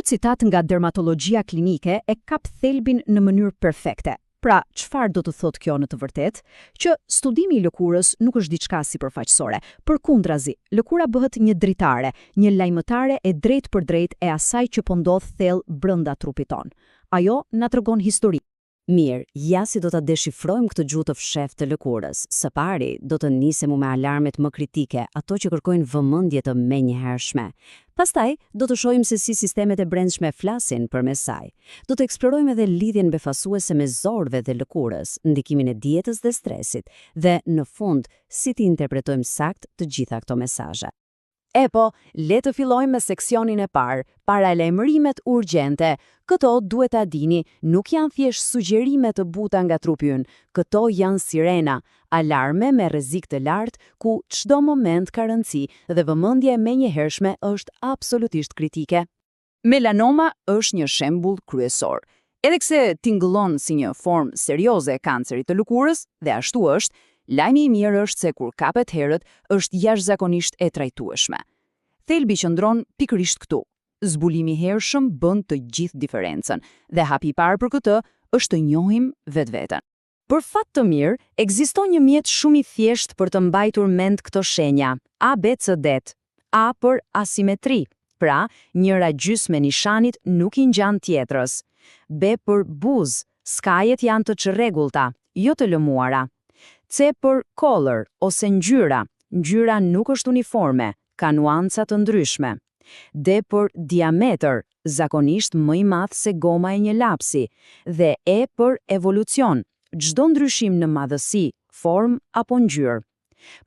citat nga dermatologjia klinike e kap thelbin në mënyrë perfekte. Pra, çfarë do të thotë kjo në të vërtetë? Që studimi i lëkurës nuk është diçka sipërfaqësore. Përkundrazi, lëkura bëhet një dritare, një lajmëtare e drejtë për drejtë e asaj që po ndodh thellë brenda trupit ton. Ajo na tregon histori. Mirë, ja si do ta deshifrojmë këtë gjuhë të fshehtë të lëkurës. Së pari, do të nisemi me alarmet më kritike, ato që kërkojnë vëmendje të menjëhershme. Pastaj, do të shohim se si sistemet e brendshme flasin përmes saj. Do të eksplorojmë edhe lidhjen befasuese me zorëve dhe lëkurës, ndikimin e dietës dhe stresit, dhe në fund, si të interpretojmë sakt të gjitha këto mesazhe. Po, le të fillojmë me seksionin e parë, paralajmërimet urgjente. Këto duhet ta dini, nuk janë thjesht sugjerime të buta nga trupi ynë, këto janë sirena, alarme me rrezik të lartë ku çdo moment ka rëndësi dhe vëmendja e menjëhershme është absolutisht kritike. Melanoma është një shembull kryesor. Edhe pse tingëllon si një formë serioze e kancerit të lëkurës, dhe ashtu është, lajmi i mirë është se kur kapet herët, është jashtëzakonisht e trajtueshme. Thelbi qëndron pikërisht këtu. Zbulimi i hershëm bën të gjithë diferencën, dhe hapi i parë për këtë është të njohim vetveten. Për fat të mirë, ekziston një mjet shumë i thjeshtë për të mbajtur mend këto shenja, ABCD. A për asimetri, pra njëra gjysmë e nishanit nuk i ngjan tjetrës. B për buzë, skajet janë të çrregullta, jo të lëmuara. C për color ose ngjyra, ngjyra nuk është uniforme, ka nuanca të ndryshme. D për diametër, zakonisht më i madh se goma e një lapsi, dhe E për evolucion, çdo ndryshim në madhësi, formë apo ngjyrë.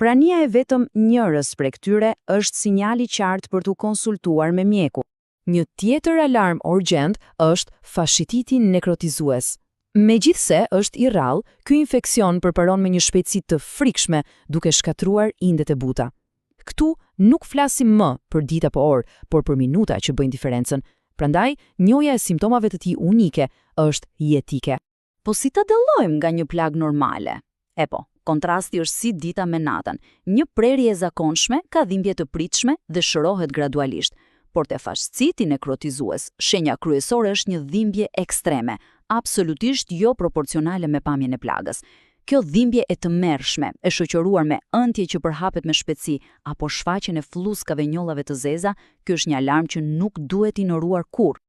Prania e vetëm njërës prej këtyre është sinjali qartë për t'u konsultuar me mjeku. Një tjetër alarm urgjent është fashititi nekrotizues. Megjithse është i rrallë, ky infekcion përparon me një shpejtësi të frikshme duke shkatruar indet e buta. Këtu nuk flasim më për ditë apo orë, por për minuta që bëjnë diferencën. Prandaj, njohja e simptomave të tij unike është jetike. Po si ta dallojmë nga një plagë normale? Po, kontrasti është si dita me natën. Një prerje e zakonshme ka dhimbje të pritshme dhe shërohet gradualisht. Por te fasciti nekrotizues, shenja kryesore është një dhimbje ekstreme, absolutisht jo proporcionale me pamjen e plagës. Kjo dhimbje e tmerrshme, e shoqëruar me ëntje që përhapet me shpejtësi apo shfaqjen e flluskave njollave të zeza, ky është një alarm që nuk duhet ignoruar kurrë.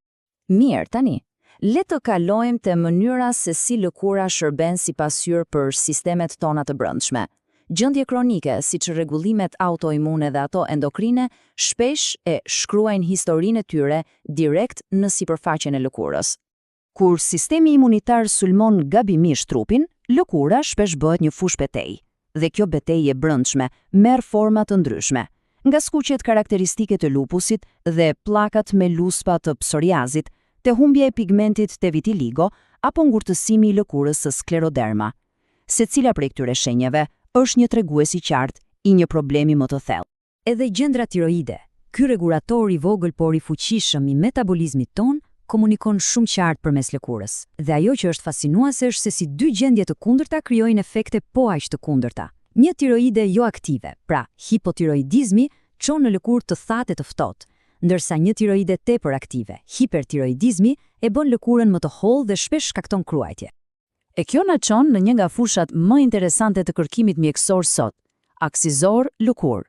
Mirë, tani, le të kalojmë te mënyra se si lëkura shërben si pasqyrë për sistemet tona të brendshme. Gjendje kronike, siç rregullimet autoimune dhe ato endokrine, shpesh e shkruajnë historinë e tyre direkt në sipërfaqen e lëkurës. Kur sistemi imunitar sulmon gabimisht trupin, lëkura shpesh bëhet një fushë betejë, dhe kjo betejë e brendshme merr forma të ndryshme, nga skuqjet karakteristike të lupusit dhe pllakat me luspa të psoriazit, te humbja e pigmentit te vitiligo apo ngurtësimi i lëkurës së skleroderma. Secila prej këtyre shenjave është një tregues i qartë i një problemi më të thellë. Edhe gjendra tiroide, ky regulator i vogël por i fuqishëm i metabolizmit ton, komunikon shumë qartë përmes lëkurës. Dhe ajo që është fascinuese është se si dy gjendje të kundërta krijojnë efekte po aq të kundërta. Një tiroide jo aktive, pra hipotiroidizmi, çon në lëkurë të thatë e të ftohtë, ndërsa një tiroide tepër aktive, hipertiroidizmi, e bën lëkurën më të hollë dhe shpesh shkakton kruajtje. E kjo na çon në një nga fushat më interesante të kërkimit mjekësor sot, aksizor lëkurë.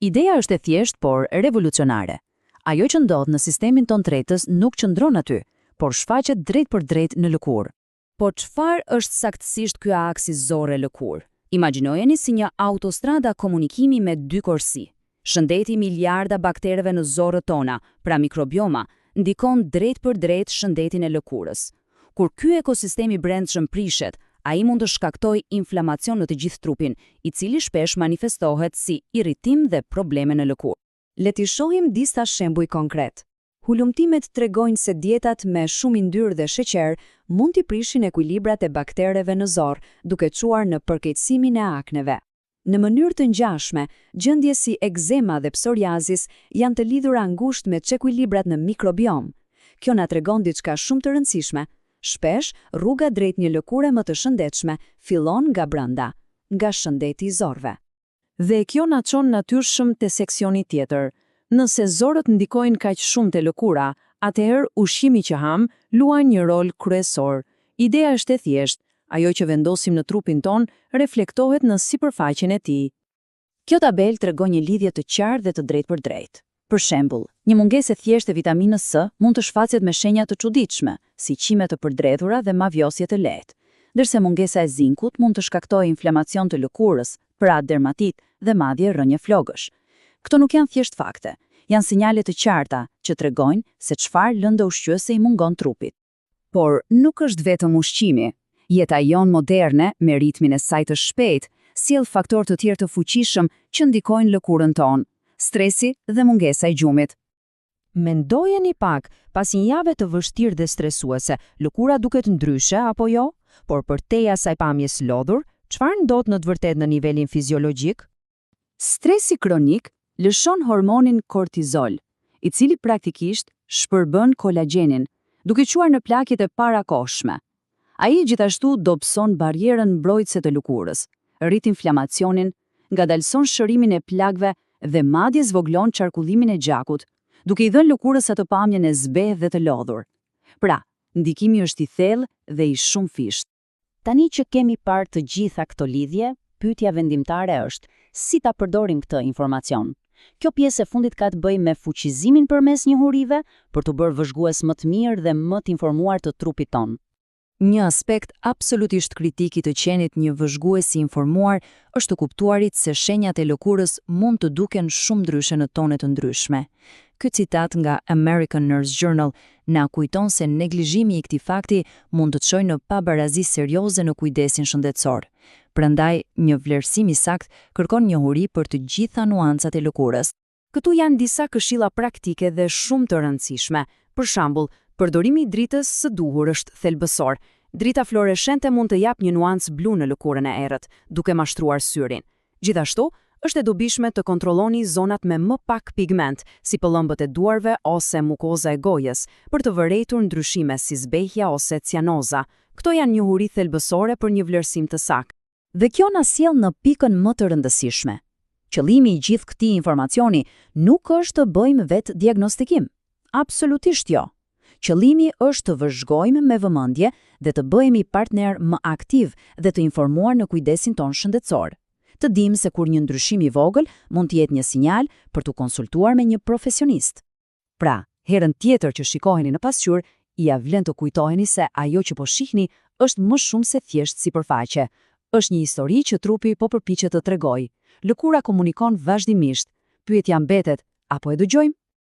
Ideja është e thjeshtë, por revolucionare. Ajo që ndodh në sistemin ton tretës nuk qëndron aty, por shfaqet drejt për drejt në lëkurë. Po çfarë është saktësisht ky aksizor e lëkurë? Imagjinojeni si një autostrada komunikimi me dy korsi. Shëndeti miliarda baktereve në zorët tona, pra mikrobioma, ndikon drejt për drejt shëndetin e lëkurës. Kur ky ekosistemi brendshëm prishet, ai mund të shkaktojë inflamacion në të gjithë trupin, i cili shpesh manifestohet si irritim dhe probleme në lëkurë. Le t'i shohim disa shembuj konkret. Hulumtimet tregojnë se dietat me shumë yndyrë dhe sheqer mund t'i prishin ekuilibrat e baktereve në zorë, duke çuar në përkeqësimin e akneve. Në mënyrë të ngjashme, gjendje si ekzema dhe psoriazis janë të lidhura ngushtë me çekuilibrat në mikrobiom. Kjo na tregon diçka shumë të rëndësishme. Shpesh, rruga drejt një lëkure më të shëndetshme fillon nga brenda, nga shëndeti i zorëve. Dhe kjo na çon natyrshëm te seksioni tjetër. Nëse zorët ndikojnë kaq shumë te lëkura, atëherë ushqimi që ham luan një rol kryesor. Ideja është e thjeshtë, ajo që vendosim në trupin ton reflektohet në sipërfaqen e tij. Kjo tabel tregon një lidhje të qartë dhe të drejtë për drejtë. Për shembull, një mungesë e thjeshtë e vitaminës C mund të shfaqet me shenja të çuditshme, si qime të përdredhura dhe mavjosje të lehtë, ndërsa mungesa e zinkut mund të shkaktojë inflamacion të lëkurës, pra dermatit dhe madje rrënje flogësh. Këto nuk janë thjesht fakte, janë sinjale të qarta që tregojnë se çfarë lëndë ushqyese i mungon trupit. Por nuk është vetëm ushqimi. Jeta jonë moderne, me ritmin e saj të shpejtë, sjell faktorë të tjerë të fuqishëm që ndikojnë lëkurën tonë, stresi dhe mungesa e gjumit. Mendojeni pak, pas një jave të vështirë dhe stresuese, lëkura duket ndryshe apo jo? Por për te asaj pamjes lodhur, çfarë ndodh në të vërtetë në nivelin fiziologjik? Stresi kronik lëshon hormonin kortizol, i cili praktikisht shpërbën kolagjenin, duke quar në plakjet e parakohshme. Ai gjithashtu dobëson barierën mbrojtëse të lëkurës, rrit inflamacionin, ngadalson shërimin e plagëve dhe madje zvoglon qarkullimin e gjakut, duke i dhënë lëkurës atë pamjen e zbehë dhe të lodhur. Pra, ndikimi është i thellë dhe i shumë fisht. Tani që kemi parë të gjitha këto lidhje, pyetja vendimtare është si ta përdorim këtë informacion. Kjo pjesë e fundit ka të bëjë me fuqizimin përmes njohurive për të bërë vëzhgues më të mirë dhe më të informuar të trupit ton. Një aspekt absolutisht kritik i të qenit një vëzhgues i informuar është të kuptuarit se shenjat e lëkurës mund të duken shumë ndryshe në tone të ndryshme. Ky citat nga American Nurse Journal na kujton se neglizhimi i këtij fakti mund të çojë në pabarazi serioze në kujdesin shëndetësor. Prandaj, një vlerësim i saktë kërkon njohuri për të gjitha nuancat e lëkurës. Këtu janë disa këshilla praktike dhe shumë të rëndësishme. Për shembull, përdorimi i dritës së duhur është thelbësor. Drita fluoreshente mund të japë një nuancë blu në lëkurën e errët, duke mashtruar syrin. Gjithashtu, është e dobishme të kontrolloni zonat me më pak pigment, si pëllëmbët e duarve ose mukoza e gojës, për të vërejtur ndryshime si zbehja ose cianoza. Këto janë njohuri thelbësore për një vlerësim të saktë. Dhe kjo na sjell në pikën më të rëndësishme. Qëllimi i gjithë këtij informacioni nuk është të bëjmë vetë diagnostikim. Absolutisht jo. Qëllimi është të vëzhgojmë me vëmendje dhe të bëhemi partner më aktiv dhe të informuar në kujdesin ton shëndetësor. Të dimë se kur një ndryshim i vogël mund të jetë një sinjal për të konsultuar me një profesionist. Pra, herën tjetër që shikoheni në pasqyrë, ia vlen të kujtoheni se ajo që po shihni është më shumë se thjesht sipërfaqe. Është një histori që trupi po përpiqet të tregojë. Lëkura komunikon vazhdimisht. Pyetja mbetet, apo e dëgjojmë?